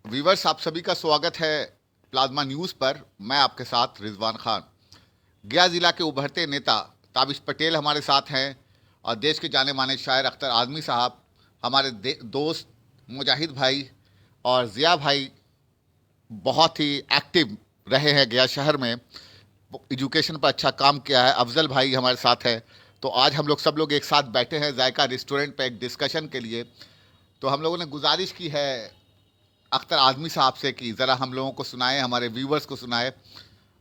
Viewers, आप सभी का स्वागत है प्लाज्मा न्यूज़ पर। मैं आपके साथ रिजवान खान। गया जिला के उभरते नेता ताबिश पटेल हमारे साथ हैं और देश के जाने माने शायर अख्तर आज़मी साहब, हमारे दोस्त मुजाहिद भाई और ज़िया भाई बहुत ही एक्टिव रहे हैं गया शहर में, एजुकेशन पर अच्छा काम किया है। अफजल भाई हमारे साथ है। तो आज हम लोग सब लोग एक साथ बैठे हैं जायका रेस्टोरेंट पे एक डिस्कशन के लिए। तो हम लोगों ने गुजारिश की है अख्तर आज़मी साहब से कि ज़रा हम लोगों को सुनाए, हमारे व्यूवर्स को सुनाए।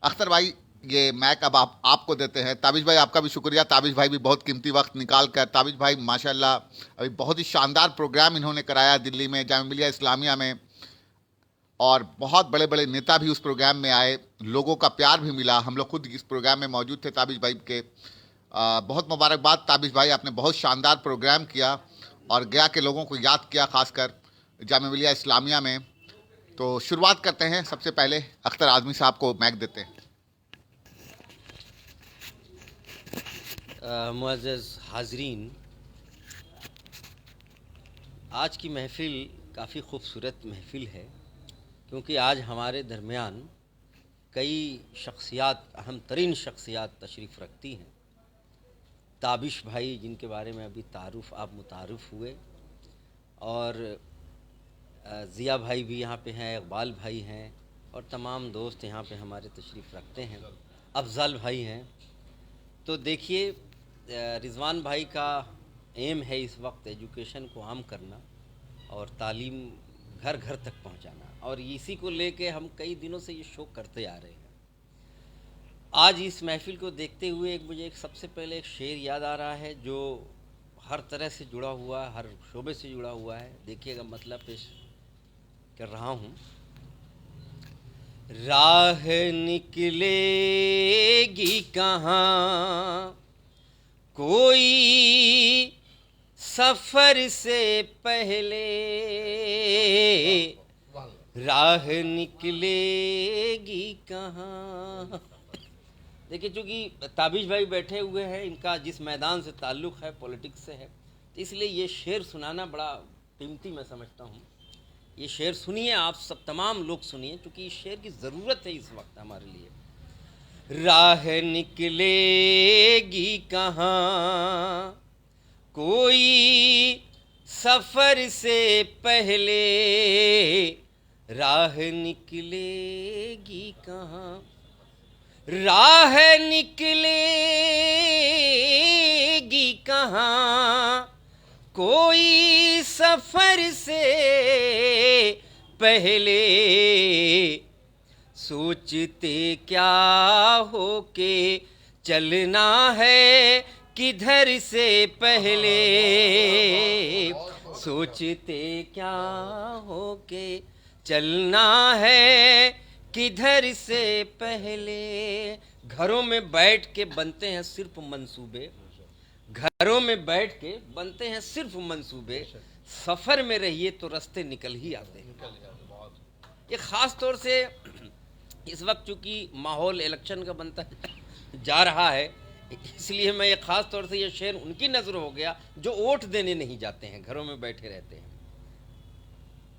अख्तर भाई, ये मैक अब आपको देते हैं। ताबिश भाई, आपका भी शुक्रिया। ताबिश भाई भी बहुत कीमती वक्त निकाल कर, ताबिश भाई माशाल्लाह अभी बहुत ही शानदार प्रोग्राम इन्होंने कराया दिल्ली में जामिया मिलिया इस्लामिया में, और बहुत बड़े बड़े नेता भी उस प्रोग्राम में आए, लोगों का प्यार भी मिला। हम लोग खुद इस प्रोग्राम में मौजूद थे ताबिश भाई के। बहुत मुबारकबाद ताबिश भाई, आपने बहुत शानदार प्रोग्राम किया और गया के लोगों को याद किया, खासकर जामिया मिलिया इस्लामिया में। तो शुरुआत करते हैं। सबसे पहले अख्तर आज़मी साहब को मैक देते हैं। मुअज़्ज़ज़ हाज़रीन, आज की महफ़िल काफ़ी खूबसूरत महफ़िल है, क्योंकि आज हमारे दरमियान कई शख्सियात, अहम तरीन शख्सियात तशरीफ़ रखती हैं। ताबिश भाई, जिनके बारे में अभी आप मुतारुफ़ हुए, और ज़िया भाई भी यहाँ पे हैं, इक़बाल भाई हैं, और तमाम दोस्त यहाँ पे हमारे तशरीफ़ रखते हैं। अफ़ज़ल भाई हैं। तो देखिए, रिज़वान भाई का एम है इस वक्त एजुकेशन को आम करना और तालीम घर घर तक पहुंचाना, और इसी को लेके हम कई दिनों से ये शो करते आ रहे हैं। आज इस महफ़िल को देखते हुए मुझे सबसे पहले एक शेर याद आ रहा है, जो हर तरह से जुड़ा हुआ, हर शोबे से जुड़ा हुआ है। देखिएगा, मतलब पेश कर रहा हूँ। राह निकलेगी कहाँ कोई सफ़र से पहले, राह निकलेगी कहाँ। देखिए, चूँकि ताबिश भाई बैठे हुए हैं, इनका जिस मैदान से ताल्लुक़ है पॉलिटिक्स से है, तो इसलिए ये शेर सुनाना बड़ा कीमती मैं समझता हूँ। ये शेर सुनिए, आप सब तमाम लोग सुनिए, क्योंकि इस शेर की ज़रूरत है इस वक्त हमारे लिए। राह निकलेगी कहाँ कोई सफ़र से पहले, राह निकलेगी कहाँ, राह निकलेगी कहाँ कोई सफ़र से पहले, सोचते क्या हो के चलना है किधर से पहले, सोचते क्या हो के चलना है किधर से पहले। घरों में बैठ के बनते हैं सिर्फ मंसूबे, घरों में बैठ के बनते हैं सिर्फ मंसूबे, सफ़र में रहिए तो रास्ते निकल ही आते हैं। ये ख़ास तौर से इस वक्त चूँकि माहौल इलेक्शन का बनता जा रहा है, इसलिए मैं ये ख़ास तौर से ये शेर उनकी नज़र हो गया जो वोट देने नहीं जाते हैं, घरों में बैठे रहते हैं।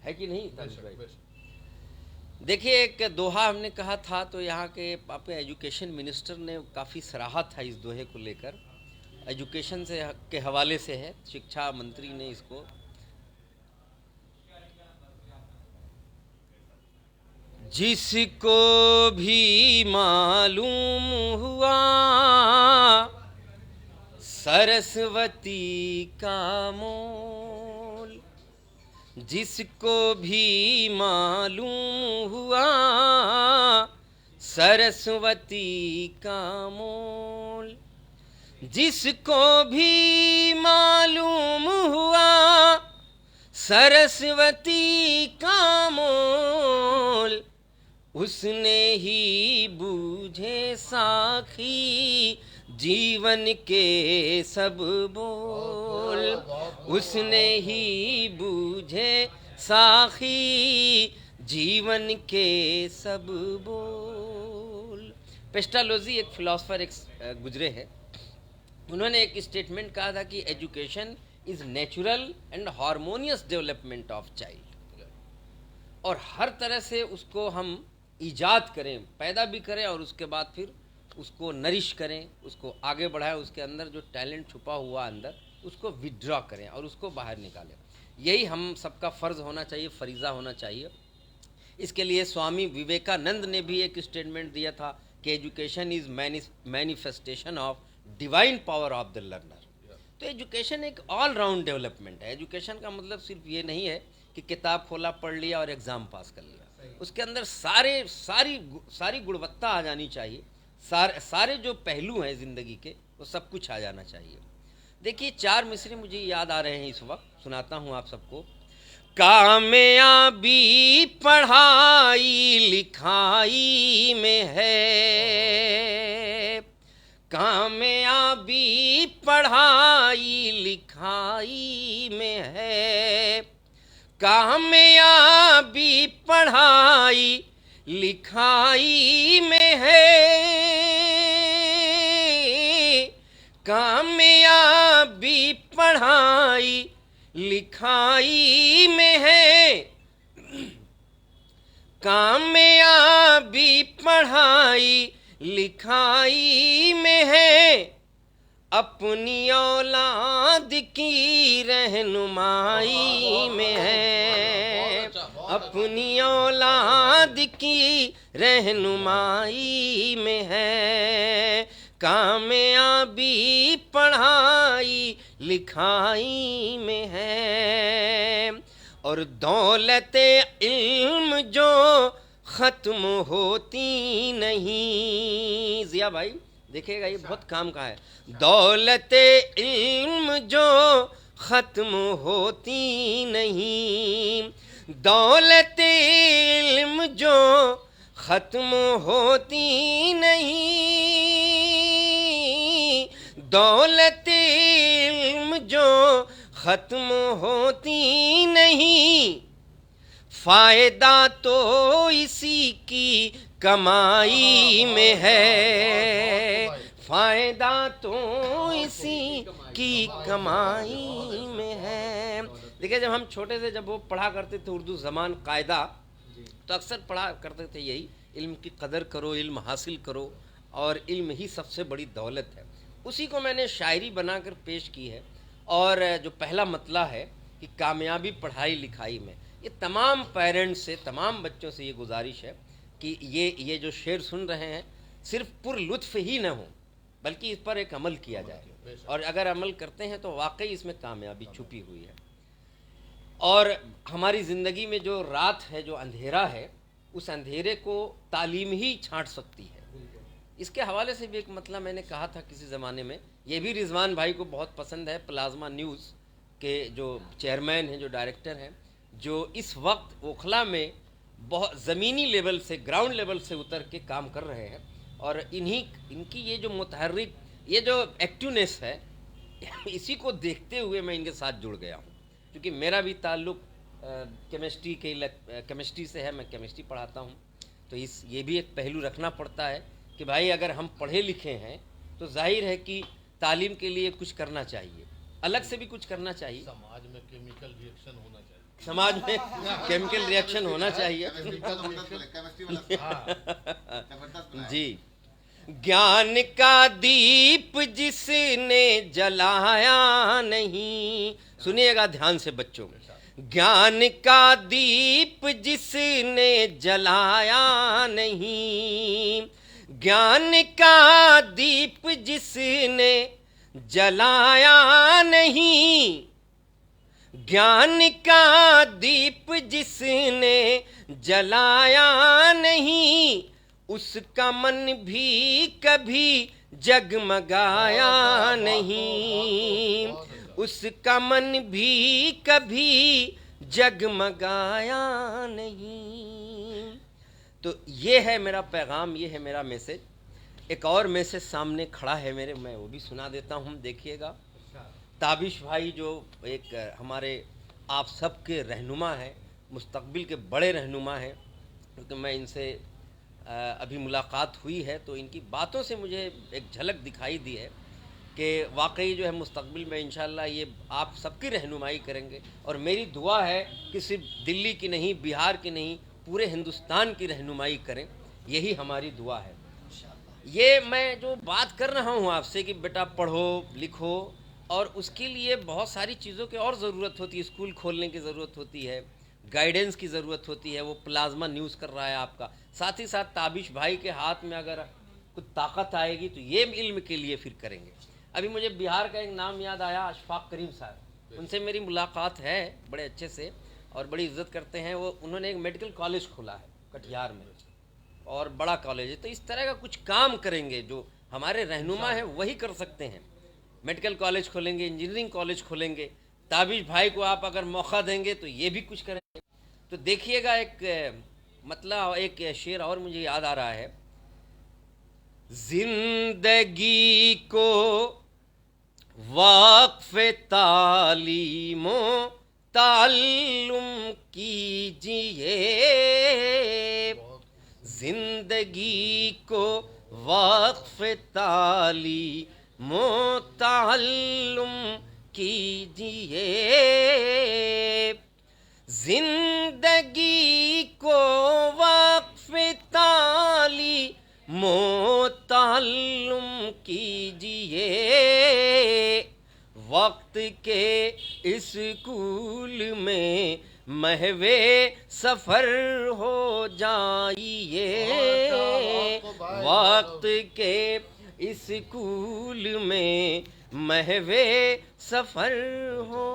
है कि नहीं ताबिश भाई? देखिए, एक दोहा हमने कहा था, तो यहाँ के पापे एजुकेशन मिनिस्टर ने काफ़ी सराहा था इस दोहे को लेकर। एजुकेशन से के हवाले से है, शिक्षा मंत्री ने इसको, जिसको भी मालूम हुआ सरस्वती का मोल, जिसको भी मालूम हुआ सरस्वती का मोल, जिसको भी मालूम हुआ सरस्वती का मोल, उसने ही बूझे साखी जीवन के सब बोल, उसने ही बूझे साखी जीवन के सब बोल। पेस्टालोजी एक फिलोसफर एक गुजरे हैं, उन्होंने एक स्टेटमेंट कहा था कि education is natural and harmonious development of child. और हर तरह से उसको हम ईजाद करें, पैदा भी करें और उसके बाद फिर उसको नरिश करें, उसको आगे बढ़ाएं, उसके अंदर जो टैलेंट छुपा हुआ अंदर उसको विड्रॉ करें और उसको बाहर निकालें। यही हम सबका फ़र्ज़ होना चाहिए, फरीज़ा होना चाहिए। इसके लिए स्वामी विवेकानंद ने भी एक स्टेटमेंट दिया था कि education is manifestation of divine power of the learner. तो एजुकेशन एक ऑल राउंड डेवलपमेंट है। एजुकेशन का मतलब सिर्फ ये नहीं है कि किताब खोला, पढ़ लिया और एग्ज़ाम पास कर लिया। उसके अंदर सारी गुणवत्ता आ जानी चाहिए। सारे जो पहलू हैं ज़िंदगी के वो सब कुछ आ जाना चाहिए। देखिए 4 मिसरे मुझे याद आ रहे हैं इस वक्त, सुनाता हूँ आप सबको। कामयाबी पढ़ाई लिखाई में है, कामयाबी पढ़ाई लिखाई में है, कामयाबी पढ़ाई लिखाई में है, कामयाबी पढ़ाई लिखाई में है, कामयाबी पढ़ाई लिखाई में है, अपनी औलाद की रहनुमाई में है, अपनी औलाद की रहनुमाई में है, कामयाबी पढ़ाई लिखाई में है। और दौलत इल्म जो ख़त्म होती नहीं, जिया भाई देखिएगा ये बहुत काम का है। दौलत इल्म जो ख़त्म होती नहीं, दौलत इल्म जो ख़त्म होती नहीं, दौलत इल्म जो ख़त्म होती नहीं, फ़ायदा तो इसी की कमाई में है, फ़ायदा तो इसी की कमाई में है। देखिए जब हम छोटे थे, जब वो पढ़ा करते थे उर्दू ज़बान कायदा, तो अक्सर पढ़ा करते थे यही, इल्म की कदर करो, इल्म हासिल करो और इल्म ही सबसे बड़ी दौलत है। उसी को मैंने शायरी बनाकर पेश की है। और जो पहला मतला है कि कामयाबी पढ़ाई लिखाई में, ये तमाम पेरेंट्स से, तमाम बच्चों से ये गुजारिश है कि ये जो शेर सुन रहे हैं सिर्फ पुरलुत्फ़ ही न हो, बल्कि इस पर एक अमल किया जाए। और अगर अमल करते हैं तो वाकई इसमें कामयाबी छुपी हुई है। और हमारी ज़िंदगी में जो रात है, जो अंधेरा है, उस अंधेरे को तालीम ही छांट सकती है। इसके हवाले से भी एक मतलब मैंने कहा था किसी ज़माने में, ये भी रिजवान भाई को बहुत पसंद है। प्लाज्मा न्यूज़ के जो चेयरमैन हैं, जो डायरेक्टर हैं, जो इस वक्त ओखला में बहुत ज़मीनी लेवल से, ग्राउंड लेवल से उतर के काम कर रहे हैं। और इनकी ये जो मुतहर्रिक, ये जो एक्टिवनेस है, इसी को देखते हुए मैं इनके साथ जुड़ गया हूँ। क्योंकि मेरा भी ताल्लुक़ केमिस्ट्री से है, मैं केमिस्ट्री पढ़ाता हूँ। तो ये भी एक पहलू रखना पड़ता है कि भाई अगर हम पढ़े लिखे हैं तो जाहिर है कि तालीम के लिए कुछ करना चाहिए, अलग से भी कुछ करना चाहिए। समाज में केमिकल रिएक्शन होना चाहिए, समाज में केमिकल रिएक्शन होना चाहिए। जी, ज्ञान का दीप जिसने जलाया नहीं, सुनिएगा ध्यान से बच्चों, ज्ञान का दीप जिसने जलाया नहीं, ज्ञान का दीप जिसने जलाया नहीं, ज्ञान का दीप जिसने जलाया नहीं, उसका मन भी कभी जगमगाया नहीं, उसका मन भी कभी जगमगाया नहीं। तो ये है मेरा पैगाम, ये है मेरा मैसेज। एक और मैसेज सामने खड़ा है मेरे, मैं वो भी सुना देता हूँ, देखिएगा। ताबिश भाई जो एक हमारे आप सबके रहनुमा हैं, मुस्तकबिल के बड़े रहनुमा हैं, क्योंकि मैं इनसे अभी मुलाकात हुई है तो इनकी बातों से मुझे एक झलक दिखाई दी है कि वाकई जो है मुस्तक़बिल में इंशाअल्लाह ये आप सबकी रहनुमाई करेंगे। और मेरी दुआ है कि सिर्फ दिल्ली की नहीं, बिहार की नहीं, पूरे हिंदुस्तान की रहनुमाई करें, यही हमारी दुआ है। ये मैं जो बात कर रहा हूँ आपसे कि बेटा पढ़ो लिखो, और उसके लिए बहुत सारी चीज़ों की और ज़रूरत होती है। स्कूल खोलने की ज़रूरत होती है, गाइडेंस की ज़रूरत होती है। वो प्लाज्मा न्यूज़ कर रहा है आपका, साथ ही साथ ताबिश भाई के हाथ में अगर कुछ ताकत आएगी तो ये इल्म के लिए फिर करेंगे। अभी मुझे बिहार का एक नाम याद आया, अशफाक करीम साहब, उनसे मेरी मुलाकात है बड़े अच्छे से और बड़ी इज्जत करते हैं। वो उन्होंने एक मेडिकल कॉलेज खोला है कटिहार में, और बड़ा कॉलेज है। तो इस तरह का कुछ काम करेंगे जो हमारे रहनुमा है वही कर सकते हैं। मेडिकल कॉलेज खोलेंगे, इंजीनियरिंग कॉलेज खोलेंगे। ताबिश भाई को आप अगर मौका देंगे तो ये भी कुछ करेंगे। तो देखिएगा, एक मतलब एक शेर और मुझे याद आ रहा है, जिंदगी को वाक़फ़ तालीमो ताल्लुम कीजिए, जिंदगी को वाक़फ़ तालीमो ताल्लुम कीजिए, जिंदगी को वक्फ़ तालीमो ताल्लुम कीजिए, वक्त के स्कूल में महवे सफ़र हो जाइए, वक्त के स्कूल में महवे सफ़र हो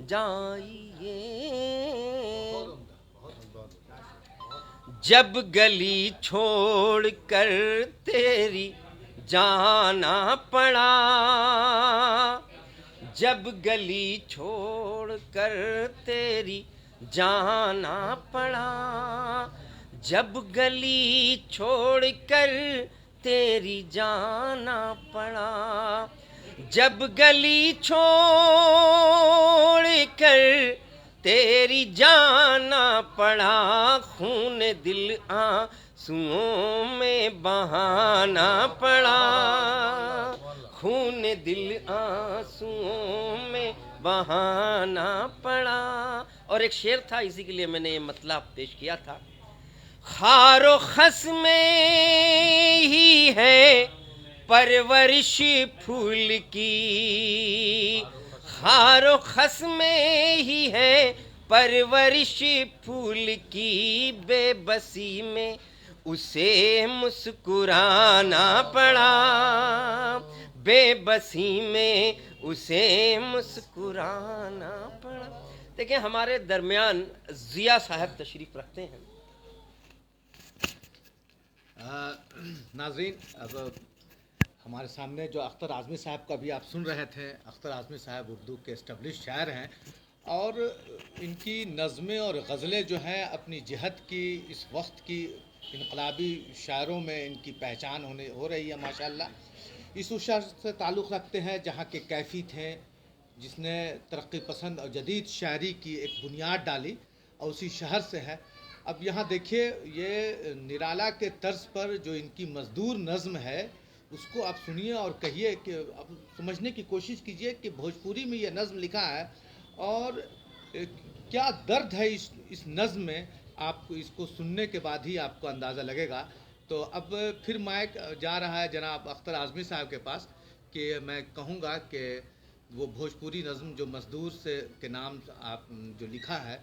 जाइए, जब गली छोड़ कर तेरी जाना पड़ा, जब गली छोड़ कर तेरी जाना पड़ा, जब गली छोड़ कर तेरी जाना पड़ा, जब गली छोड़ कर तेरी जाना पड़ा, खून दिल आंसुओं में बहाना पड़ा, खून दिल आंसुओं में बहाना पड़ा। और एक शेर था, इसी के लिए मैंने ये मतलब पेश किया था, खारो खस में ही है परवरिश फूल की, खारो खस में ही है परवरिश फूल की, बेबसी में उसे मुस्कुराना पड़ा, बेबसी में उसे मुस्कुराना पड़ा। देखिए, हमारे दरमियान जिया साहब तशरीफ़ रखते हैं। नाज़रीन, अब हमारे सामने जो अख्तर आज़मी साहब का भी आप सुन रहे थे, अख्तर आज़मी साहब उर्दू के एस्टेब्लिश शायर हैं और इनकी नज़में और गज़लें जो हैं अपनी जहत की, इस वक्त की इनकलाबी शायरों में इनकी पहचान हो रही है माशाअल्लाह। इस उस शहर से ताल्लुक़ रखते हैं जहाँ के कैफ़ी थे, जिसने तरक्की पसंद और जदीद शायरी की एक बुनियाद डाली, और उसी शहर से है। अब यहाँ देखिए, ये निराला के तर्ज पर जो इनकी मज़दूर नज़्म है उसको आप सुनिए और कहिए कि अब समझने की कोशिश कीजिए कि भोजपुरी में ये नज़्म लिखा है और क्या दर्द है इस नज़्म में। आपको इसको सुनने के बाद ही आपको अंदाज़ा लगेगा। तो अब फिर माइक जा रहा है जनाब अख्तर आज़मी साहब के पास कि मैं कहूँगा कि वो भोजपुरी नज़्म जो मज़दूर से के नाम आप जो लिखा है,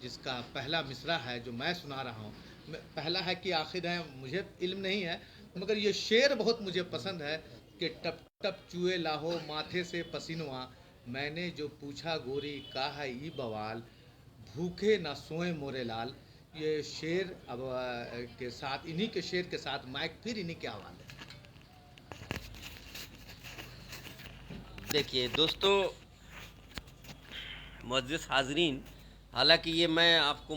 जिसका पहला मिसरा है जो मैं सुना रहा हूँ, पहला है कि आखिर है मुझे इल्म नहीं है, मगर ये शेर बहुत मुझे पसंद है कि टप टप चुए लाहो माथे से पसीनवा, मैंने जो पूछा गोरी का है ई बवाल, भूखे ना सोए मोरे लाल। ये शेर अब के साथ, इन्हीं के शेर के साथ माइक फिर इन्हीं के हवाले। देखिए दोस्तों, मुअज़्ज़िज़ हाज़रीन, हालांकि ये मैं आपको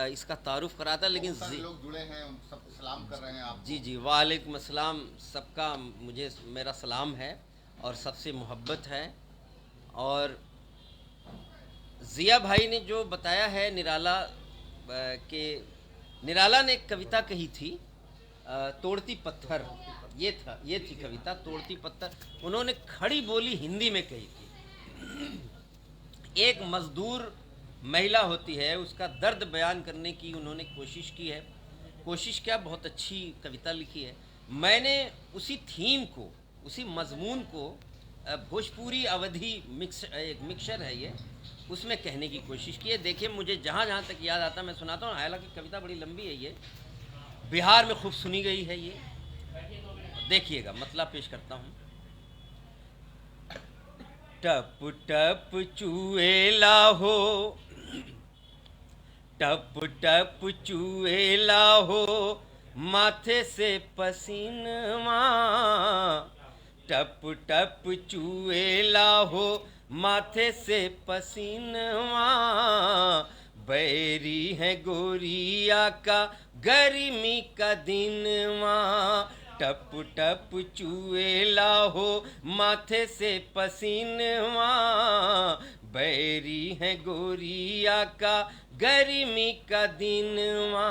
इसका तारुफ़ करा था, लेकिन लोग जुड़े हैं, सब सलाम कर रहे हैं आप। जी जी, वालेकुम अस्सलाम, सबका मुझे मेरा सलाम है और सबसे मोहब्बत है। और ज़िया भाई ने जो बताया है निराला ने एक कविता कही थी तोड़ती पत्थर, ये थी कविता तोड़ती पत्थर। उन्होंने खड़ी बोली हिंदी में कही थी। एक मजदूर महिला होती है, उसका दर्द बयान करने की उन्होंने कोशिश की है। कोशिश क्या, बहुत अच्छी कविता लिखी है। मैंने उसी थीम को, उसी मजमून को भोजपुरी अवधी एक मिक्सचर है ये, उसमें कहने की कोशिश की है। देखिए, मुझे जहाँ जहाँ तक याद आता मैं सुनाता हूँ, हालांकि कविता बड़ी लंबी है ये, बिहार में खूब सुनी गई है ये। देखिएगा, मतलब पेश करता हूँ। टप टप चुएला हो, टप टप चुएला हो, माथे से पसीनवा, टप टप चुएला हो, माथे से पसीनवा, बैरी है गोरिया का गर्मी का दिनवा, टप टप चुएला हो, माथे से पसीनवा, बैरी है गोरिया का गर्मी का दिनवा।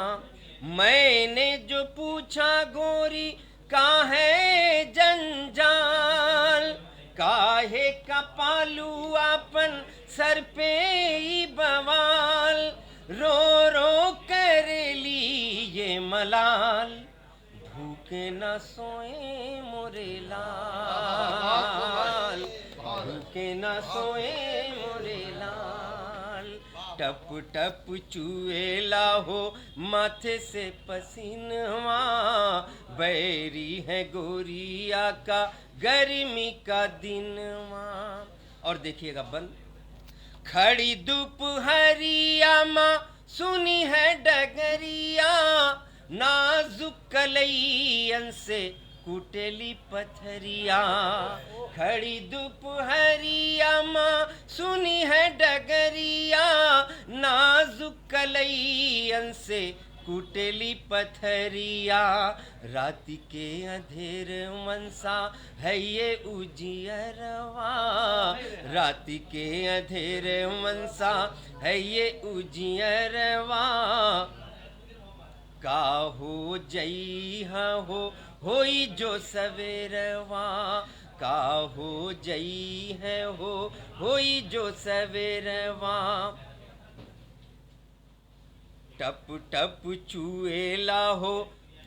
मैंने जो पूछा गोरी काहे जंजाल, काहे का पालू अपन सर पे ही बवाल, रो रो कर ली ये मलाल, भूखे न सोए मोरे लाल, भूखे न सोए मोरे लाल, टप टप चुएला हो, माथे से पसीनवा, बैरी है गोरिया का गर्मी का दिनवा। और देखिएगा बंद। खड़ी दोपहरिया माँ सुनी है डगरिया, नाजुक कलैयन से कुटेली पथरिया, खड़ी दोपहरिया माँ सुनी है डगरिया, नाजुक कलैयन से कुटेली पथरिया, राति के अंधेर मनसा है ये उजियरवा, राति के अंधेर मनसा है ये उजियरवा, का हो जई हो होई जो सवेरवा, का हो जई है होई जो सवेरवा, टप टप चुएला हो,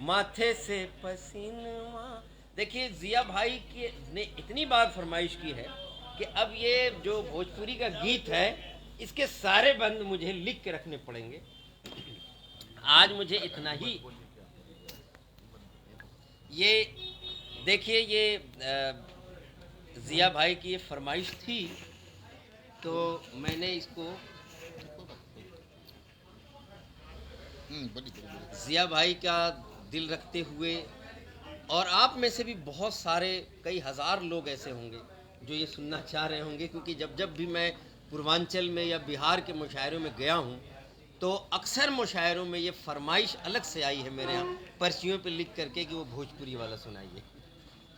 माथे से पसीनवा। देखिए, जिया भाई के ने इतनी बार फरमाइश की है कि अब ये जो भोजपुरी का गीत है, इसके सारे बंद मुझे लिख के रखने पड़ेंगे। आज मुझे इतना ही, ये देखिए, ये जिया भाई की ये फरमाइश थी, तो मैंने इसको जिया भाई का दिल रखते हुए, और आप में से भी बहुत सारे कई हज़ार लोग ऐसे होंगे जो ये सुनना चाह रहे होंगे, क्योंकि जब जब भी मैं पूर्वांचल में या बिहार के मुशायरों में गया हूँ, तो अक्सर मुशायरों में ये फरमाइश अलग से आई है मेरे यहाँ पर्चियों पे लिख करके कि वो भोजपुरी वाला सुनाइए।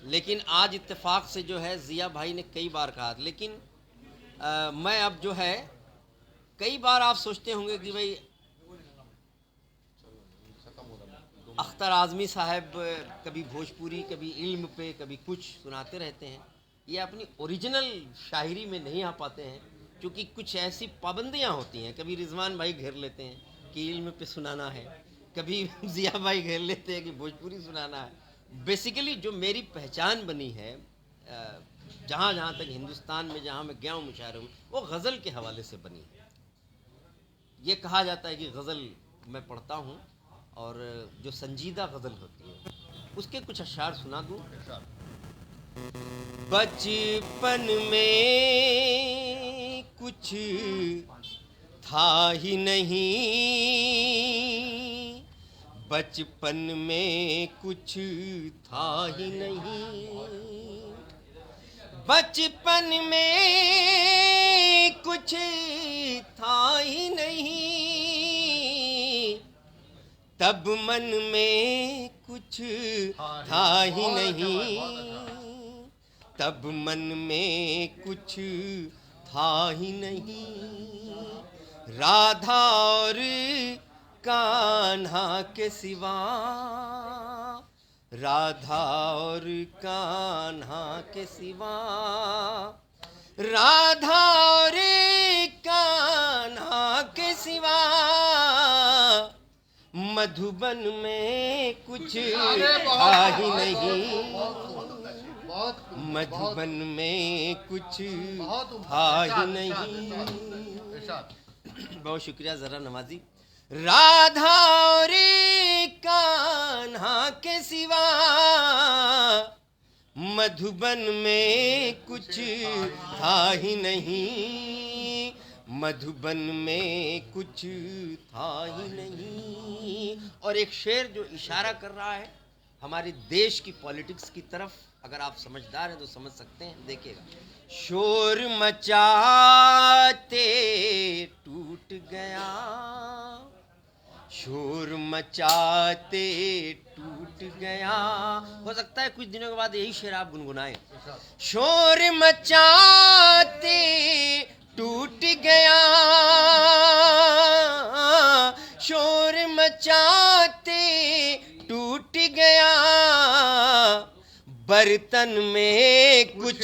लेकिन आज इत्तेफाक से जो है जिया भाई ने कई बार कहा, लेकिन मैं अब जो है, कई बार आप सोचते होंगे कि भाई अख्तर आज़मी साहब कभी भोजपुरी, कभी इल्म पे, कभी कुछ सुनाते रहते हैं, ये अपनी ओरिजिनल शायरी में नहीं आ पाते हैं, क्योंकि कुछ ऐसी पाबंदियां होती हैं। कभी रिजवान भाई घेर लेते हैं कि इल्म पे सुनाना है, कभी जिया भाई घेर लेते हैं कि भोजपुरी सुनाना है। बेसिकली जो मेरी पहचान बनी है जहाँ जहाँ तक हिंदुस्तान में जहाँ मैं गया हूँ मुशायरों में, वो गज़ल के हवाले से बनी है। ये कहा जाता है कि गज़ल मैं पढ़ता हूँ, और जो संजीदा गज़ल होती है उसके कुछ अशार सुना दूँ। बचपन में कुछ था ही नहीं, बचपन में कुछ था ही नहीं, बचपन में कुछ था ही नहीं, तब मन में कुछ था ही नहीं, तब मन में कुछ था ही नहीं, राधा और कान्हा के सिवा, राधा और कान्हा के सिवा, राधा और कान्हा के सिवा, मधुबन में कुछ था ही नहीं, मधुबन में कुछ था ही नहीं। बहुत शुक्रिया जरा नवाजी। राधा और कान्हा के सिवा, मधुबन में कुछ था ही नहीं, मधुबन में कुछ था ही नहीं। और एक शेर जो इशारा कर रहा है हमारे देश की पॉलिटिक्स की तरफ, अगर आप समझदार हैं तो समझ सकते हैं, देखिएगा। शोर मचाते टूट गया, शोर मचाते टूट गया। हो सकता है कुछ दिनों के बाद यही शेर आप गुनगुनाएं। शोर मचाते टूट गया, शोर मचाते टूट गया, बर्तन में कुछ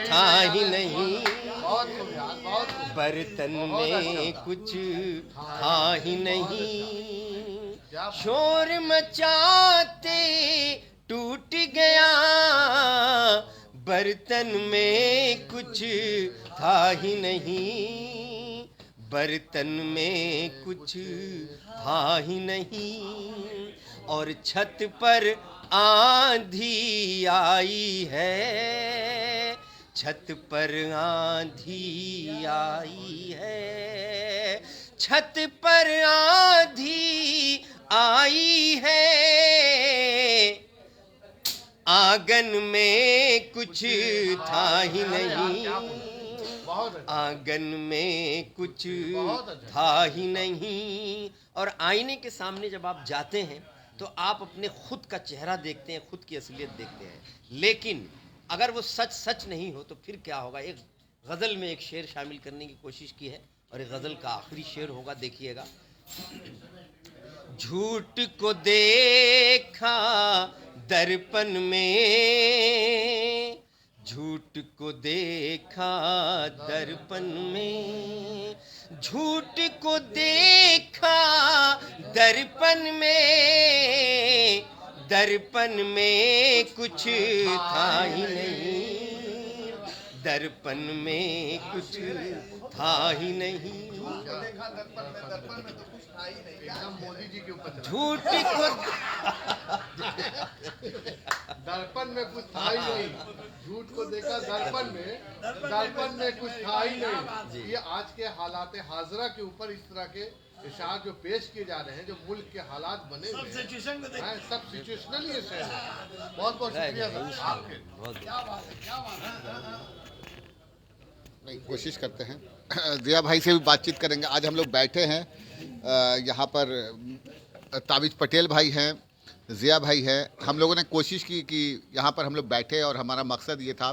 था ही नहीं, बर्तन में कुछ था ही नहीं। शोर मचाते टूट गया, बर्तन में कुछ था ही नहीं, बर्तन में कुछ था ही नहीं। और छत पर आंधी आई है, छत पर आंधी आई है, छत पर आंधी आई है, आंगन में कुछ था ही नहीं, आंगन में कुछ था ही नहीं। और आईने के सामने जब आप जाते हैं तो आप अपने खुद का चेहरा देखते हैं, खुद की असलियत देखते हैं, लेकिन अगर वो सच सच नहीं हो तो फिर क्या होगा। एक गज़ल में एक शेर शामिल करने की कोशिश की है और एक गज़ल का आखिरी शेर होगा, देखिएगा। झूठ को देखा दर्पण में, झूठ को देखा दर्पण में, झूठ को देखा दर्पण में, दर्पण में कुछ था ही नहीं, दर्पण में कुछ था ही नहीं। मोदी जी के ऊपर झूठ को दर्पण में कुछ था ही नहीं, झूठ को देखा दर्पण में कुछ था ही नहीं। ये आज के हालात हाजरा के ऊपर इस तरह के इशार जो पेश किए जा रहे हैं, जो मुल्क के हालात बने हुए हैं, सब सिचुएशनल ये शेर है। बहुत बहुत शुक्रिया सर आपके। नहीं, कोशिश करते हैं जिया भाई से भी बातचीत करेंगे। आज हम लोग बैठे हैं यहाँ पर, ताबिश पटेल भाई हैं, जिया भाई हैं। हम लोगों ने कोशिश की कि यहाँ पर हम लोग बैठे और हमारा मकसद ये था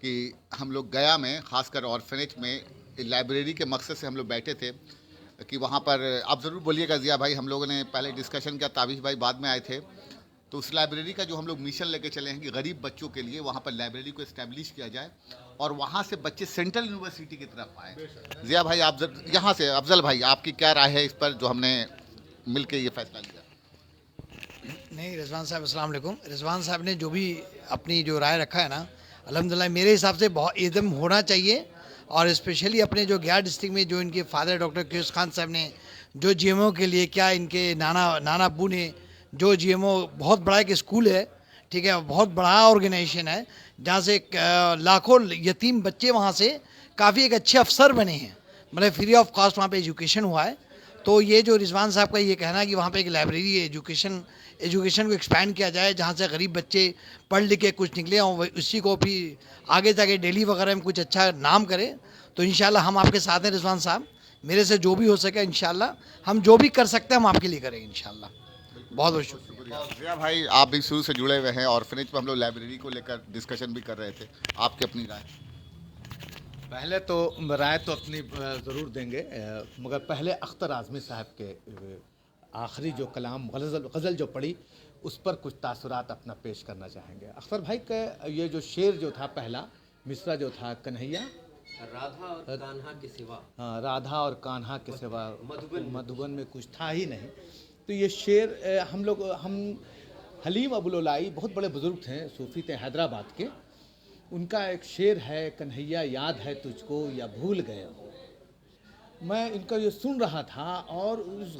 कि हम लोग गया में, ख़ासकर ऑर्फनेज में, लाइब्रेरी के मकसद से हम लोग बैठे थे कि वहाँ पर आप ज़रूर बोलिएगा जिया भाई। हम लोगों ने पहले डिस्कशन किया, ताबिश भाई बाद में आए थे, तो उस लाइब्रेरी का जो हम लोग मिशन लेके चले हैं कि गरीब बच्चों के लिए वहाँ पर लाइब्रेरी को इस्टेब्लिश किया जाए और वहाँ से बच्चे सेंट्रल यूनिवर्सिटी की तरफ आए। जिया भाई आप यहाँ से, अफजल भाई आपकी क्या राय है इस पर जो हमने मिल के ये फैसला लिया? नहीं, रिजवान साहब अस्सलाम वालेकुम। रिजवान साहब ने जो भी अपनी जो राय रखा है ना, अल्हम्दुलिल्लाह मेरे हिसाब से बहुत एकदम होना चाहिए। और स्पेशली अपने जो गया डिस्ट्रिक्ट में जो इनके फादर डॉक्टर क्यूस खान साहब ने जो जीएमओ के लिए, क्या इनके नाना अब्बू ने जो जीएमओ, बहुत बड़ा एक स्कूल है, ठीक है, बहुत बड़ा ऑर्गेनाइजेशन है जहाँ से लाखों यतीम बच्चे वहाँ से काफ़ी एक अच्छे अफसर बने हैं, मतलब फ्री ऑफ कॉस्ट वहाँ पे एजुकेशन हुआ है। तो ये जो रिजवान साहब का ये कहना है कि वहाँ पे एक लाइब्रेरी एजुकेशन को एक्सपैंड किया जाए जहाँ से गरीब बच्चे पढ़ लिख के कुछ निकले और उसी को भी आगे जाके दिल्ली वगैरह में कुछ अच्छा नाम करें, तो इंशाल्लाह हम आपके साथ हैं रिजवान साहब। मेरे से जो भी हो सके इंशाल्लाह हम जो भी कर सकते हैं हम आपके लिए करेंगे इंशाल्लाह। बहुत बहुत शुक्रिया। जिया भाई आप भी शुरू से जुड़े हुए हैं, ऑर्फनेज पर हम लोग लाइब्रेरी को लेकर डिस्कशन भी कर रहे थे, आपकी अपनी राय? पहले तो राय तो अपनी ज़रूर देंगे, मगर पहले अख्तर आज़मी साहब के आखिरी जो कलाम गज़ल जो पढ़ी उस पर कुछ तासुरात अपना पेश करना चाहेंगे। अख्तर भाई का ये जो शेर जो था पहला मिसरा जो था, कन्हैया राधा और कान्हा के सिवा, हाँ, राधा और कान्हा के सिवा मधुबन में कुछ था ही नहीं। तो ये शेर हम हलीम अबुलौलाई बहुत बड़े बुज़ुर्ग थे, सूफ़ी थे हैदराबाद के, उनका एक शेर है, कन्हैया याद है तुझको या भूल गए हो। मैं इनका ये सुन रहा था और उस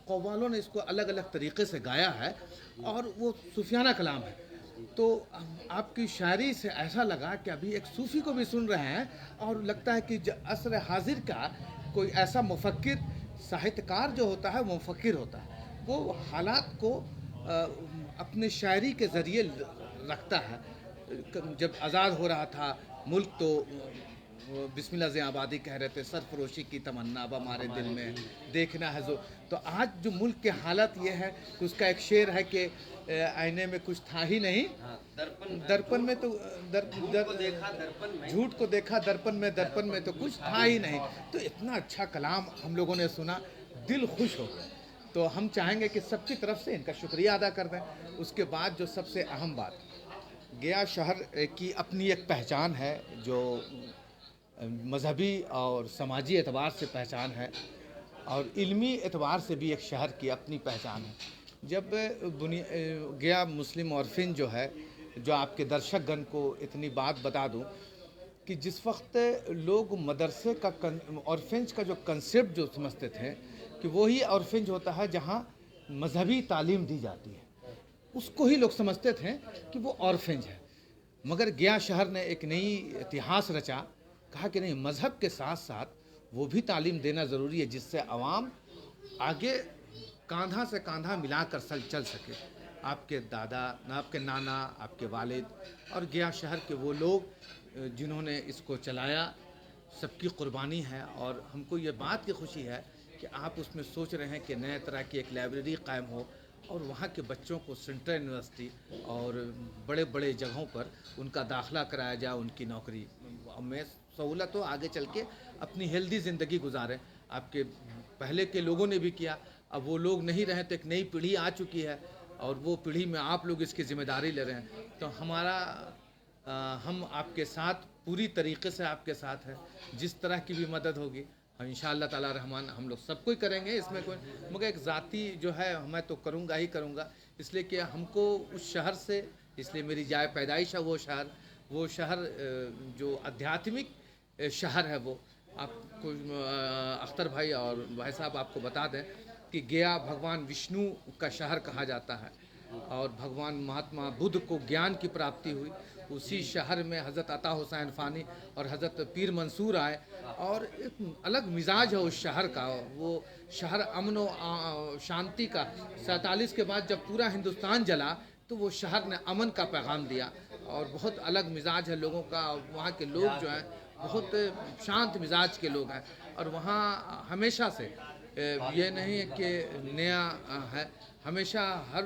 कव्वालों ने इसको अलग अलग तरीक़े से गाया है और वो सूफियाना कलाम है। तो आपकी शायरी से ऐसा लगा कि अभी एक सूफ़ी को भी सुन रहे हैं और लगता है कि असर हाजिर का कोई ऐसा मुफक्किर, साहित्यकार जो होता है वो मुफक्किर होता है, वो हालात को अपने शायरी के ज़रिए रखता है। जब आज़ाद हो रहा था मुल्क तो बिस्मिल्लाह से आबादी कह रहे थे, सरफरोशी की तमन्ना अब हमारे दिल में देखना है जो। तो आज जो मुल्क की हालत ये है कि उसका एक शेर है कि आईने में कुछ था ही नहीं, दर्पण में तो झूठ को देखा दर्पण में तो कुछ था ही नहीं। तो इतना अच्छा कलाम हम लोगों ने सुना, दिल खुश हो गया। तो हम चाहेंगे कि सबकी तरफ से इनका शुक्रिया अदा कर दें। उसके बाद जो सबसे अहम बात, गया शहर की अपनी एक पहचान है जो मजहबी और समाजी एतबार से पहचान है और इल्मी एतबार से भी एक शहर की अपनी पहचान है। जब गया मुस्लिम ऑर्फिन जो है, जो आपके दर्शकगण को इतनी बात बता दूं कि जिस वक्त लोग मदरसे का ऑर्फिन्स का जो कंसेप्ट जो समझते थे कि वही ऑर्फिन्स होता है जहां मजहबी तालीम दी जाती है, उसको ही लोग समझते थे कि वो ऑर्फिन्स है। मगर गया शहर ने एक नई इतिहास रचा, कहा कि नहीं, मज़हब के साथ साथ वो भी तालीम देना ज़रूरी है जिससे अवाम आगे कांधा से कांधा मिलाकर चल सके। आपके दादा, आपके नाना, आपके वालिद और गया शहर के वो लोग जिन्होंने इसको चलाया, सबकी कुर्बानी है। और हमको ये बात की खुशी है कि आप उसमें सोच रहे हैं कि नए तरह की एक लाइब्रेरी कायम हो और वहाँ के बच्चों को सेंट्रल यूनिवर्सिटी और बड़े बड़े जगहों पर उनका दाखिला कराया जाए, उनकी नौकरी में सहूलत हो, आगे चल के अपनी हेल्दी ज़िंदगी गुजारें। आपके पहले के लोगों ने भी किया, अब वो लोग नहीं रहे तो एक नई पीढ़ी आ चुकी है और वो पीढ़ी में आप लोग इसकी ज़िम्मेदारी ले रहे हैं। तो हम आपके साथ पूरी तरीके से आपके साथ हैं, जिस तरह की भी मदद होगी हम इंशाअल्लाह ताला रहमान हम लोग सब कोई करेंगे। इसमें कोई मगर एक ज़ाती जो है मैं तो करूँगा ही करूँगा, इसलिए कि हमको उस शहर से, इसलिए मेरी जाए पैदाइश है वो शहर जो आध्यात्मिक शहर है। वो आपको अख्तर भाई और भाई साहब आपको बता दें कि गया भगवान विष्णु का शहर कहा जाता है और भगवान महात्मा बुद्ध को ज्ञान की प्राप्ति हुई। उसी शहर में हज़रत अता हुसैन फ़ानी और हज़रत पीर मंसूर आए और एक अलग मिजाज है उस शहर का। वो शहर अमन व शांति का, 47 के बाद जब पूरा हिंदुस्तान जला तो वो शहर ने अमन का पैगाम दिया और बहुत अलग मिजाज है लोगों का। वहाँ के लोग जो हैं बहुत शांत मिजाज के लोग हैं और वहाँ हमेशा से ये नहीं है कि नया है, हमेशा हर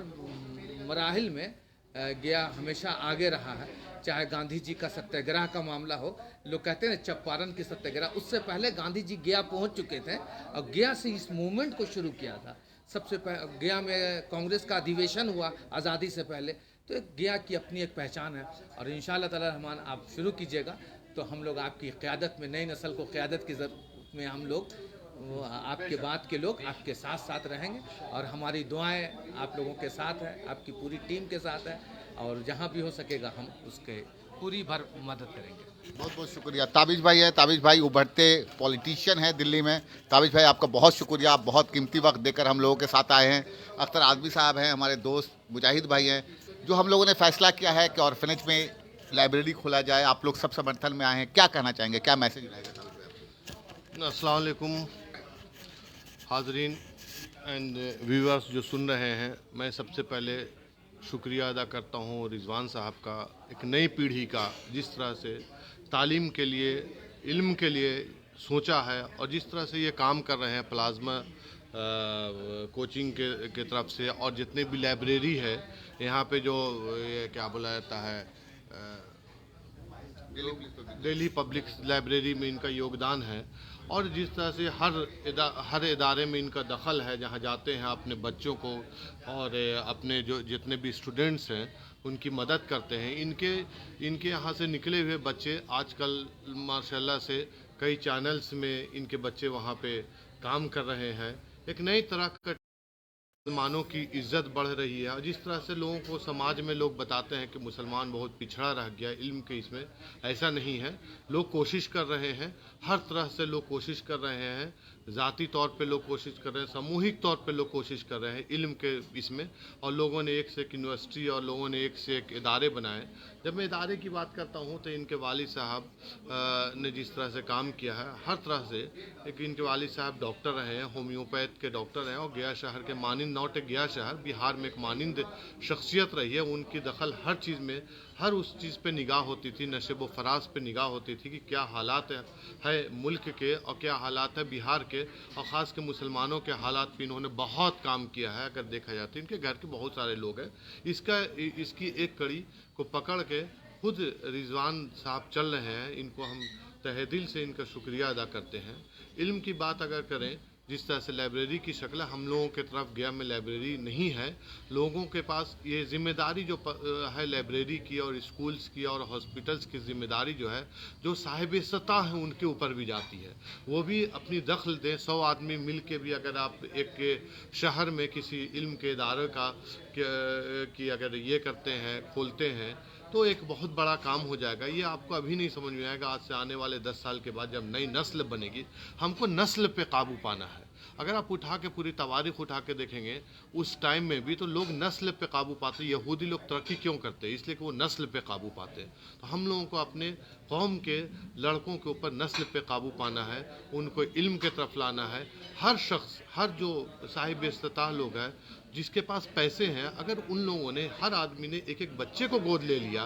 मराहिल में गया हमेशा आगे रहा है। चाहे गांधी जी का सत्याग्रह का मामला हो, लोग कहते हैं चंपारण की सत्याग्रह, उससे पहले गांधी जी गया पहुंच चुके थे और गया से इस मूवमेंट को शुरू किया था। सबसे पहले गया में कांग्रेस का अधिवेशन हुआ आज़ादी से पहले। तो गया की अपनी एक पहचान है और इंशाअल्लाह ताला रहमान आप शुरू कीजिएगा तो हम लोग आपकी क़यादत में, नई नस्ल को क़यादत की ज़रूरत में हम लोग आपके बात के लोग आपके साथ साथ रहेंगे और हमारी दुआएं आप लोगों के साथ है, आपकी पूरी टीम के साथ है और जहां भी हो सकेगा हम उसके पूरी भर मदद करेंगे। बहुत बहुत शुक्रिया। ताबिश भाई है, ताबिश भाई उभरते पॉलिटिशियन है दिल्ली में। ताबिश भाई आपका बहुत शुक्रिया, आप बहुत कीमती वक्त देकर हम लोगों के साथ आए हैं। अख्तर आज़मी साहब हैं, हमारे दोस्त मुजाहिद भाई हैं, जो हम लोगों ने फैसला किया है कि ऑर्फनेज में लाइब्रेरी खोला जाए। आप लोग सब समर्थन में आए हैं, क्या कहना चाहेंगे, क्या मैसेज रहेगा? अस्सलाम वालेकुम हाजरीन एंड व्यूअर्स जो सुन रहे हैं, मैं सबसे पहले शुक्रिया अदा करता हूँ रिजवान साहब का, एक नई पीढ़ी का, जिस तरह से तालीम के लिए, इल्म के लिए सोचा है और जिस तरह से ये काम कर रहे हैं प्लाज्मा कोचिंग के तरफ से और जितने भी लाइब्रेरी है यहाँ पे जो ये क्या बोला जाता है दिल्ली पब्लिक लाइब्रेरी में इनका योगदान है और जिस तरह से हर इदारे में इनका दखल है, जहाँ जाते हैं अपने बच्चों को और अपने जो जितने भी स्टूडेंट्स हैं उनकी मदद करते हैं। इनके यहाँ से निकले हुए बच्चे आजकल माशाल्लाह से कई चैनल्स में इनके बच्चे वहाँ पे काम कर रहे हैं। एक नई तरह का मुसलमानों की इज्जत बढ़ रही है। और जिस तरह से लोगों को समाज में लोग बताते हैं कि मुसलमान बहुत पिछड़ा रह गया इल्म के, इसमें ऐसा नहीं है। लोग कोशिश कर रहे हैं, हर तरह से लोग कोशिश कर रहे हैं, ज़ाती तौर पे लोग कोशिश कर रहे हैं, सामूहिक तौर पे लोग कोशिश कर रहे हैं इल्म के इसमें। और लोगों ने एक से एक यूनिवर्सिटी और लोगों ने एक से एक इदारे बनाए। जब मैं इदारे की बात करता हूँ तो इनके वालिद साहब ने जिस तरह से काम किया है, हर तरह से, एक इनके वालिद साहब डॉक्टर रहे हैं, होम्योपैथ के डॉक्टर हैं, और गया शहर के मानिंद, नॉट ए गया शहर, बिहार में एक मानिंद शख्सियत रही है। उनकी दखल हर चीज़ में, हर उस चीज़ पे निगाह होती थी, नशे व फराज पे निगाह होती थी कि क्या हालात है मुल्क के और क्या हालात है बिहार के, और ख़ास के मुसलमानों के हालात पे इन्होंने बहुत काम किया है। अगर देखा जाए तो इनके घर के बहुत सारे लोग हैं। इसकी एक कड़ी को पकड़ के खुद रिजवान साहब चल रहे हैं। इनको हम तहे दिल से इनका शुक्रिया अदा करते हैं। इल्म की बात अगर करें, जिस तरह से लाइब्रेरी की शक्ल है, हम लोगों के तरफ गया में लाइब्रेरी नहीं है। लोगों के पास ये जिम्मेदारी जो है लाइब्रेरी की और स्कूल्स की और हॉस्पिटल्स की जिम्मेदारी जो है, जो साहिब सत्ता है उनके ऊपर भी जाती है। वो भी अपनी दखल दें। 100 आदमी मिल के भी अगर आप एक शहर में किसी इल्म के इदारे की अगर ये करते हैं, खोलते हैं, तो एक बहुत बड़ा काम हो जाएगा। ये आपको अभी नहीं समझ में आएगा। आज से आने वाले 10 साल के बाद जब नई नस्ल बनेगी, हमको नस्ल पे काबू पाना है। अगर आप उठा के पूरी तवारीख उठा के देखेंगे उस टाइम में भी, तो लोग नस्ल पे काबू पाते। यहूदी लोग तरक्की क्यों करते हैं? इसलिए कि वो नस्ल पे काबू पाते हैं। तो हम लोगों को अपने कौम के लड़कों के ऊपर नस्ल पे काबू पाना है, उनको इल्म के तरफ लाना है। हर शख्स, हर जो साहिब इस्तिताह लोग हैं, जिसके पास पैसे हैं, अगर उन लोगों ने, हर आदमी ने एक एक बच्चे को गोद ले लिया,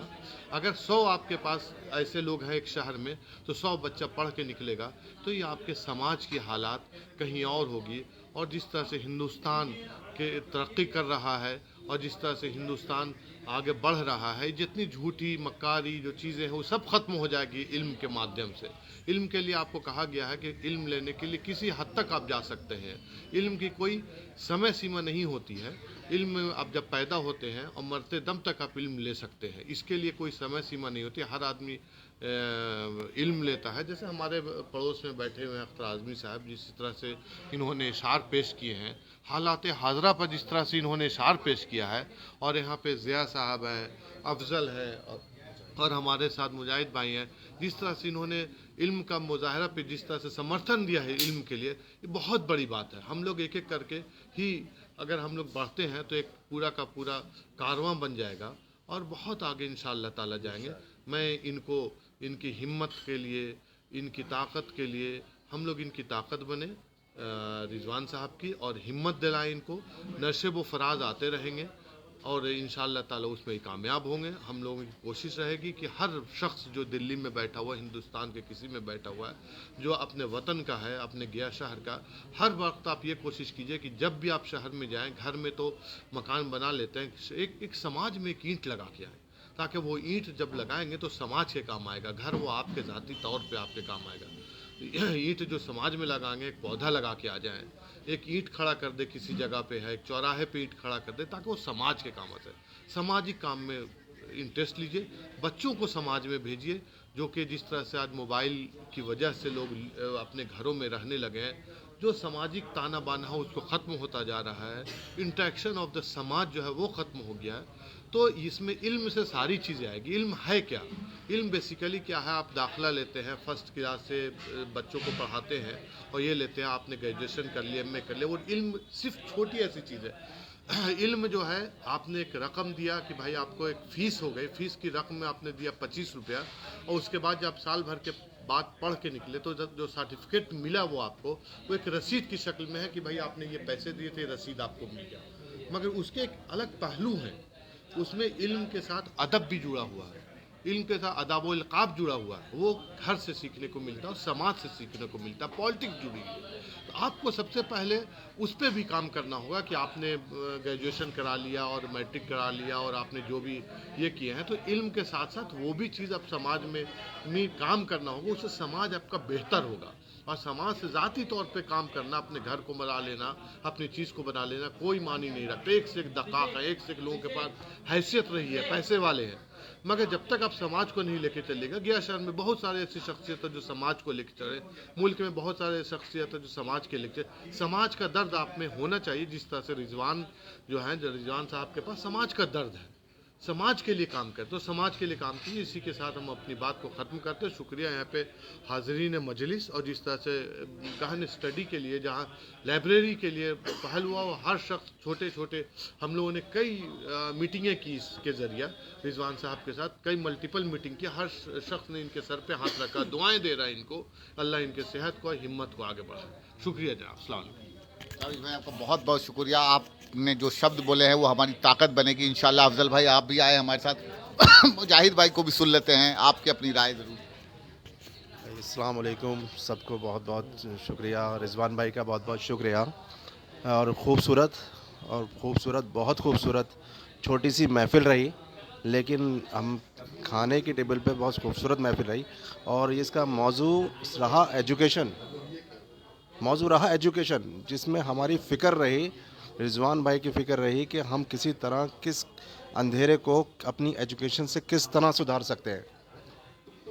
अगर 100 आपके पास ऐसे लोग हैं एक शहर में, तो 100 बच्चा पढ़ के निकलेगा, तो ये आपके समाज की हालात कहीं और होगी। और जिस तरह से हिंदुस्तान के तरक्की कर रहा है और जिस तरह से हिंदुस्तान आगे बढ़ रहा है, जितनी झूठी मक्कारी जो चीज़ें हैं वो सब ख़त्म हो जाएगी इल्म के माध्यम से। इल्म के लिए आपको कहा गया है कि इल्म लेने के लिए किसी हद तक आप जा सकते हैं। इल्म की कोई समय सीमा नहीं होती है। इल्म में आप जब पैदा होते हैं और मरते दम तक आप इल्म ले सकते हैं। इसके लिए कोई समय सीमा नहीं होती। हर आदमी इल्म लेता है। जैसे हमारे पड़ोस में बैठे हुए हैं अख्तर आज़मी साहब, जिस तरह से इन्होंने इशार पेश किए हैं, हालात हाजरा पर जिस तरह से इन्होंने इशार पेश किया है, और यहाँ पे ज़िया साहब हैं, अफजल है और हमारे साथ मुजाहिद भाई हैं, जिस तरह से इन्होंने इल्म का मुजाहरा पे जिस तरह से समर्थन दिया है इल्म के लिए, ये बहुत बड़ी बात है। हम लोग एक एक करके ही अगर हम लोग बढ़ते हैं तो एक पूरा का पूरा कारवां बन जाएगा और बहुत आगे इंशाअल्लाह ताला जाएंगे। मैं इनको, इनकी हिम्मत के लिए, इनकी ताकत के लिए, हम लोग इनकी ताकत बने रिजवान साहब की, और हिम्मत दिलाएं इनको। नशे व फराज आते रहेंगे और इंशाअल्लाह ताला उसमें कामयाब होंगे। हम लोगों की कोशिश रहेगी कि हर शख्स जो दिल्ली में बैठा हुआ, हिंदुस्तान के किसी में बैठा हुआ है, जो अपने वतन का है, अपने गया शहर का, हर वक्त आप ये कोशिश कीजिए कि जब भी आप शहर में जाएं, घर में तो मकान बना लेते हैं, एक समाज में एक ईंट लगा के आए, ताकि वो ईंट जब लगाएंगे तो समाज के काम आएगा। घर वो आपके ज़ाती तौर पे आपके काम आएगा। ईंट जो समाज में लगाएंगे, एक पौधा लगा के आ जाएं, एक ईंट खड़ा कर दे किसी जगह पे है, एक चौराहे पे ईंट खड़ा कर दे, ताकि वो समाज के काम आ जाए। सामाजिक काम में इंटरेस्ट लीजिए, बच्चों को समाज में भेजिए, जो कि जिस तरह से आज मोबाइल की वजह से लोग अपने घरों में रहने लगे हैं, जो सामाजिक ताना बाना है उसको ख़त्म होता जा रहा है। इंटरेक्शन ऑफ द समाज जो है वो ख़त्म हो गया है। तो इसमें इल्म से सारी चीज़ें आएगी। इल्म है क्या? इल्म बेसिकली क्या है? आप दाखिला लेते हैं, फर्स्ट क्लास से बच्चों को पढ़ाते हैं और ये लेते हैं, आपने ग्रेजुएशन कर लिया, एमए कर लिया। वो इल्म सिर्फ छोटी ऐसी चीज़ है। इल्म जो है, आपने एक रकम दिया कि भाई आपको एक फ़ीस हो गई, फ़ीस की रकम में आपने दिया 25 रुपया, और उसके बाद जब साल भर के बाद पढ़ के निकले तो जो सर्टिफिकेट मिला वो आपको, वो एक रसीद की शक्ल में है कि भाई आपने ये पैसे दिए थे, रसीद आपको मिल गया। मगर उसके एक अलग पहलू हैं, उसमें इल्म के साथ अदब भी जुड़ा हुआ है, इल्म के साथ अदाब व इल्क़ाब जुड़ा हुआ है। वो घर से सीखने को मिलता है और समाज से सीखने को मिलता है। पॉलिटिक्स जुड़ी है, तो आपको सबसे पहले उस पर भी काम करना होगा कि आपने ग्रेजुएशन करा लिया और मैट्रिक करा लिया और आपने जो भी ये किए हैं, तो इल्म के साथ साथ वो भी चीज़ अब समाज में काम करना होगा। उससे समाज आपका बेहतर होगा और समाज से ज़ाती तौर पे काम करना, अपने घर को बना लेना, अपनी चीज़ को बना लेना कोई मानी नहीं रखते। एक से एक दकाक है, एक से एक लोगों के पास हैसियत रही है, पैसे वाले हैं, मगर जब तक आप समाज को नहीं लेके चलेगा। गया शहर में बहुत सारे ऐसी शख्सियत है जो समाज को लेके चले, मुल्क में बहुत सारे शख्सियत है जो समाज के लेके चले। समाज का दर्द आप में होना चाहिए, जिस तरह से रिजवान जो है, जो रिजवान साहब के पास समाज का दर्द है, समाज के लिए काम करते, तो समाज के लिए काम कीजिए। इसी के साथ हम अपनी बात को ख़त्म करते हैं। शुक्रिया यहाँ पे हाज़रीन मजलिस, और जिस तरह से गहन स्टडी के लिए जहाँ लाइब्रेरी के लिए पहल हुआ, वो हर शख्स छोटे छोटे हम लोगों ने कई मीटिंगें की इसके ज़रिए रिजवान साहब के साथ, कई मल्टीपल मीटिंग की। हर शख्स ने इनके सर पे हाथ रखा, दुआएं दे रहा है इनको, अल्लाह इनके सेहत को, हिम्मत को आगे बढ़ाए। शुक्रिया जनाब, अस्सलाम वालेकुम। ताबिश भाई आपका बहुत बहुत शुक्रिया। आपने जो शब्द बोले हैं वो हमारी ताकत बनेगी इंशाल्लाह। अफजल भाई आप भी आए हमारे साथ, मुजाहिद भाई को भी सुन लेते हैं, आपकी अपनी राय ज़रूर। अस्सलाम वालेकुम, सबको बहुत बहुत शुक्रिया, रिजवान भाई का बहुत बहुत शुक्रिया। और खूबसूरत बहुत खूबसूरत छोटी सी महफ़िल रही, लेकिन हम खाने की टेबल पे बहुत खूबसूरत महफ़िल रही। और इसका मौजू रहा एजुकेशन, जिसमें हमारी फ़िक्र रही, रिजवान भाई की फ़िक्र रही कि हम किसी तरह किस अंधेरे को अपनी एजुकेशन से किस तरह सुधार सकते हैं,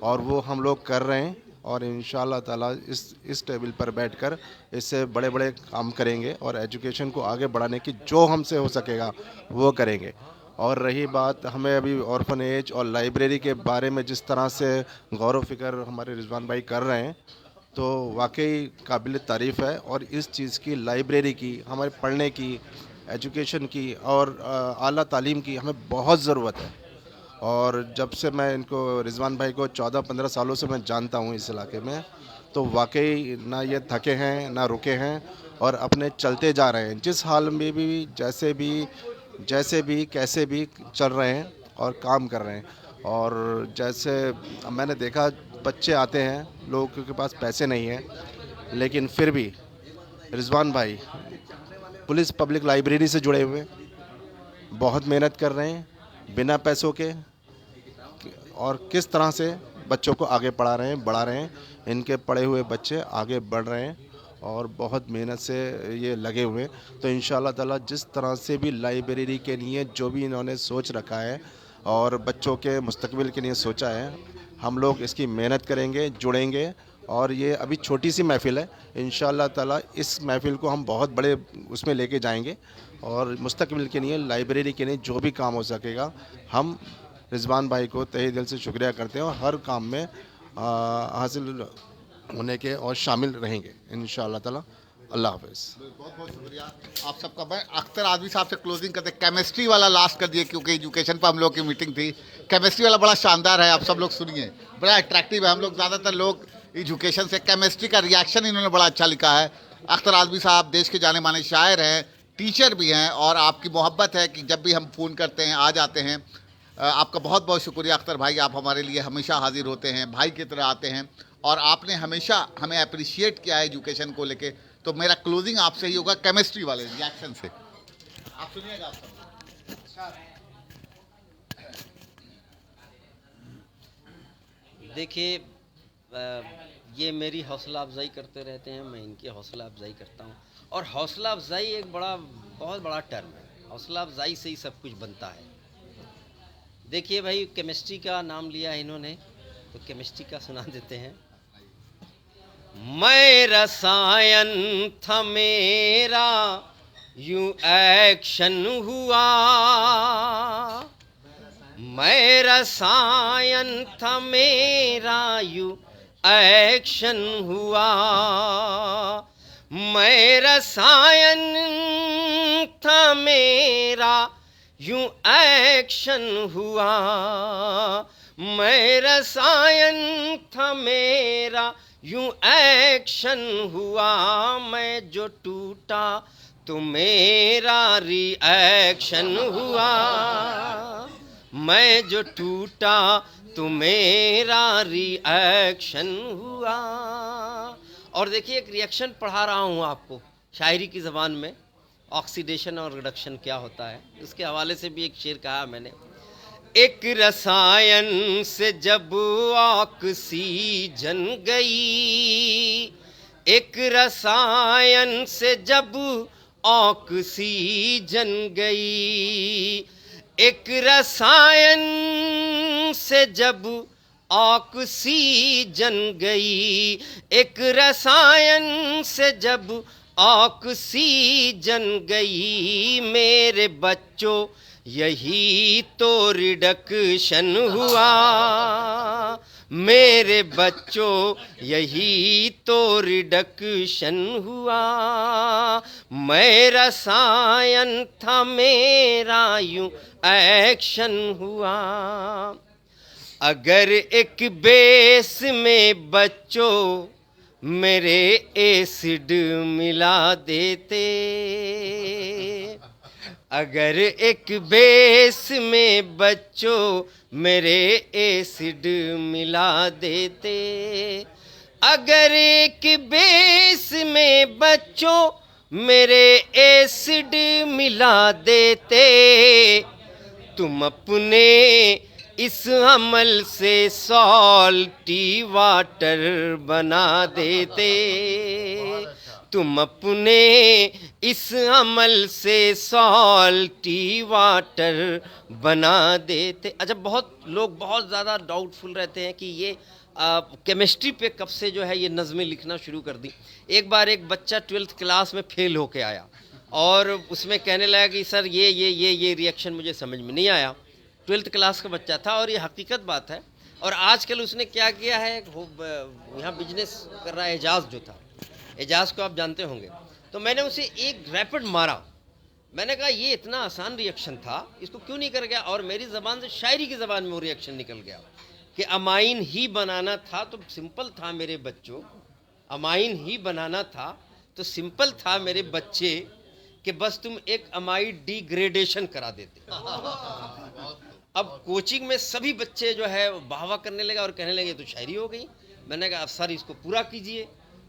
और वो हम लोग कर रहे हैं। और इंशाअल्लाह ताला इस टेबल पर बैठकर इससे बड़े बड़े काम करेंगे और एजुकेशन को आगे बढ़ाने की जो हमसे हो सकेगा वो करेंगे। और रही बात हमें अभी ऑर्फनेज और लाइब्रेरी के बारे में, जिस तरह से गौर व फिक्र हमारे रिजवान भाई कर रहे हैं, तो वाकई काबिल तारीफ़ है। और इस चीज़ की, लाइब्रेरी की, हमारे पढ़ने की, एजुकेशन की और आला तालीम की हमें बहुत ज़रूरत है। और जब से मैं इनको, रिजवान भाई को 14-15 सालों से मैं जानता हूँ इस इलाके में, तो वाकई ना ये थके हैं ना रुके हैं और अपने चलते जा रहे हैं। जिस हाल में भी, जैसे भी कैसे भी चल रहे हैं और काम कर रहे हैं। और जैसे मैंने देखा, बच्चे आते हैं, लोगों के पास पैसे नहीं हैं, लेकिन फिर भी रिजवान भाई पुलिस पब्लिक लाइब्रेरी से जुड़े हुए बहुत मेहनत कर रहे हैं बिना पैसों के, और किस तरह से बच्चों को आगे बढ़ा रहे हैं। इनके पढ़े हुए बच्चे आगे बढ़ रहे हैं और बहुत मेहनत से ये लगे हुए हैं। तो इंशाअल्लाह ताला जिस तरह से भी लाइब्रेरी के लिए जो भी इन्होंने सोच रखा है और बच्चों के मुस्तकबिल के लिए सोचा है, हम लोग इसकी मेहनत करेंगे, जुड़ेंगे। और ये अभी छोटी सी महफ़िल है, इंशाअल्लाह ताला इस महफ़िल को हम बहुत बड़े उसमें लेके जाएंगे। और मुस्तकबिल के लिए, लाइब्रेरी के लिए जो भी काम हो सकेगा, हम रिजवान भाई को तहे दिल से शुक्रिया करते हैं और हर काम में हासिल होने के और शामिल रहेंगे इंशाअल्लाह ताला। अल्लाह हाफ़िज़। बहुत बहुत शुक्रिया आप सबका। मैं अख्तर आज़मी साहब से क्लोजिंग करते, केमिस्ट्री वाला लास्ट कर दिए क्योंकि एजुकेशन पर हम लोग की मीटिंग थी। केमिस्ट्री वाला बड़ा शानदार है, आप सब लोग सुनिए, बड़ा अट्रैक्टिव है। हम लोग ज़्यादातर लोग एजुकेशन से, केमिस्ट्री का रिएक्शन इन्होंने बड़ा अच्छा लिखा है। अख्तर आज़मी साहब देश के जाने माने शायर हैं, टीचर भी हैं, और आपकी मोहब्बत है कि जब भी हम फ़ोन करते हैं आ जाते हैं। आपका बहुत बहुत शुक्रिया अख्तर भाई, आप हमारे लिए हमेशा हाजिर होते हैं, भाई की तरह आते हैं, और आपने हमेशा हमें अप्रिशिएट किया है एजुकेशन को लेके। तो मेरा क्लोजिंग आपसे ही होगा केमिस्ट्री वाले रिएक्शन से, आप सुनिएगा। आप सब देखिए, ये मेरी हौसला अफजाई करते रहते हैं, मैं इनकी हौसला अफजाई करता हूँ। और हौसला अफजाई एक बहुत बड़ा टर्म है। हौसला अफजाई से ही सब कुछ बनता है। देखिए भाई, केमिस्ट्री का नाम लिया है इन्होंने, तो केमिस्ट्री का सुना देते हैं। मैं रसायन था मेरा, यूं एक्शन हुआ। मैं रसायन था मेरा, यूं एक्शन हुआ। मैं रसायन था मेरा, यूं एक्शन हुआ। मैं रसायन था मेरा, यूं एक्शन हुआ। मैं जो टूटा तो मेरा रिएक्शन हुआ। मैं जो टूटा तो मेरा रिएक्शन हुआ। और देखिए, एक रिएक्शन पढ़ा रहा हूँ आपको शायरी की ज़बान में, ऑक्सीडेशन और रिडक्शन क्या होता है, उसके हवाले से भी एक शेर कहा मैंने। एक रसायन से जब ऑक्सीजन गई, एक रसायन से जब ऑक्सीजन गई, एक रसायन से जब ऑक्सीजन गई, एक रसायन से जब ऑक्सीजन गई, मेरे बच्चों यही तो रिडक्शन हुआ, मेरे बच्चों यही तो रिडक्शन हुआ। मैं रसायन था, मेरा यूं एक्शन हुआ। अगर एक बेस में बच्चों मेरे एसिड मिला देते, अगर एक बेस में बच्चों मेरे एसिड मिला देते, अगर एक बेस में बच्चों मेरे एसिड मिला देते, तुम अपने इस अमल से सॉल्टी वाटर बना देते, तुम अपने इस अमल से सॉल्टी वाटर बना देते। अच्छा, बहुत लोग बहुत ज़्यादा डाउटफुल रहते हैं कि ये केमिस्ट्री पे कब से जो है ये नज़में लिखना शुरू कर दी। एक बार एक बच्चा 12th क्लास में फेल होके आया और उसमें कहने लगा कि सर ये रिएक्शन मुझे समझ में नहीं आया। 12th क्लास का बच्चा था और ये हकीकत बात है। और आजकल उसने क्या किया है, यहाँ बिजनेस कर रहा है। एजाज़ जो था, एजाज़ को आप जानते होंगे। तो मैंने उसे एक रैपिड मारा, मैंने कहा ये इतना आसान रिएक्शन था, इसको क्यों नहीं कर गया। और मेरी ज़बान से शायरी की ज़बान में वो रिएक्शन निकल गया कि अमाइन ही बनाना था तो सिंपल था मेरे बच्चों, अमाइन ही बनाना था तो सिंपल था मेरे बच्चे, कि बस तुम एक अमाइड डिग्रेडेशन करा देते। अब कोचिंग में सभी बच्चे जो है वाहवा करने लगे और कहने लगे तो शायरी हो गई। मैंने कहा सर इसको पूरा कीजिए।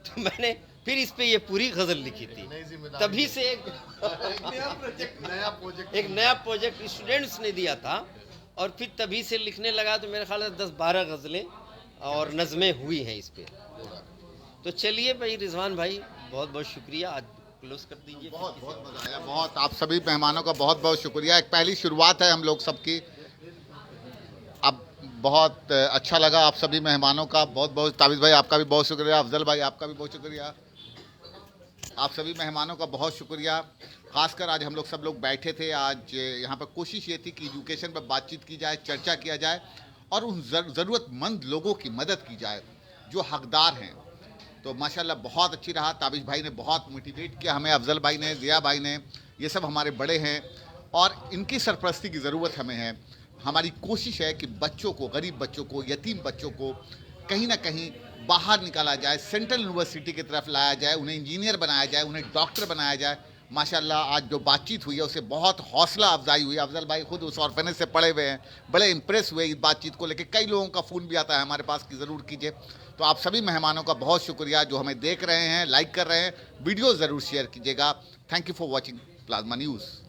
तो मैंने फिर इस पे ये पूरी गज़ल लिखी थी। तभी से एक नया प्रोजेक्ट स्टूडेंट्स ने दिया था और फिर तभी से लिखने लगा। तो मेरे ख्याल से 10-12 गज़लें और नज़में हुई हैं इस पे। तो चलिए भाई रिजवान भाई, बहुत बहुत शुक्रिया। आज क्लोज कर दीजिए। बहुत बहुत मज़ा आया, बहुत आप सभी मेहमानों का बहुत बहुत शुक्रिया। एक पहली शुरुआत है हम लोग सबकी। अब बहुत अच्छा लगा आप सभी मेहमानों का, बहुत बहुत। ताबिज़ भाई आपका भी बहुत शुक्रिया, अफजल भाई आपका भी बहुत शुक्रिया, आप सभी मेहमानों का बहुत शुक्रिया। खासकर आज हम लोग सब लोग बैठे थे। आज यहाँ पर कोशिश ये थी कि एजुकेशन पर बातचीत की जाए, चर्चा किया जाए और उन ज़रूरतमंद लोगों की मदद की जाए जो हकदार हैं। तो माशाल्लाह बहुत अच्छी रहा। ताबिश भाई ने बहुत मोटिवेट किया हमें, अफजल भाई ने, ज़िया भाई ने, ये सब हमारे बड़े हैं और इनकी सरपरस्ती की ज़रूरत हमें है। हमारी कोशिश है कि बच्चों को, गरीब बच्चों को, यतीम बच्चों को कहीं ना कहीं बाहर निकाला जाए, सेंट्रल यूनिवर्सिटी की तरफ लाया जाए, उन्हें इंजीनियर बनाया जाए, उन्हें डॉक्टर बनाया जाए। माशाल्लाह आज जो बातचीत हुई है उससे बहुत हौसला अफजाई हुई। अफजल भाई खुद उस ऑर्फेनेज से पढ़े हुए हैं, बड़े इंप्रेस हुए इस बातचीत को लेकर। कई लोगों का फ़ोन भी आता है हमारे पास कि ज़रूर कीजिए। तो आप सभी मेहमानों का बहुत शुक्रिया जो हमें देख रहे हैं, लाइक कर रहे हैं। वीडियो ज़रूर शेयर कीजिएगा। Thank you for watching plasma news.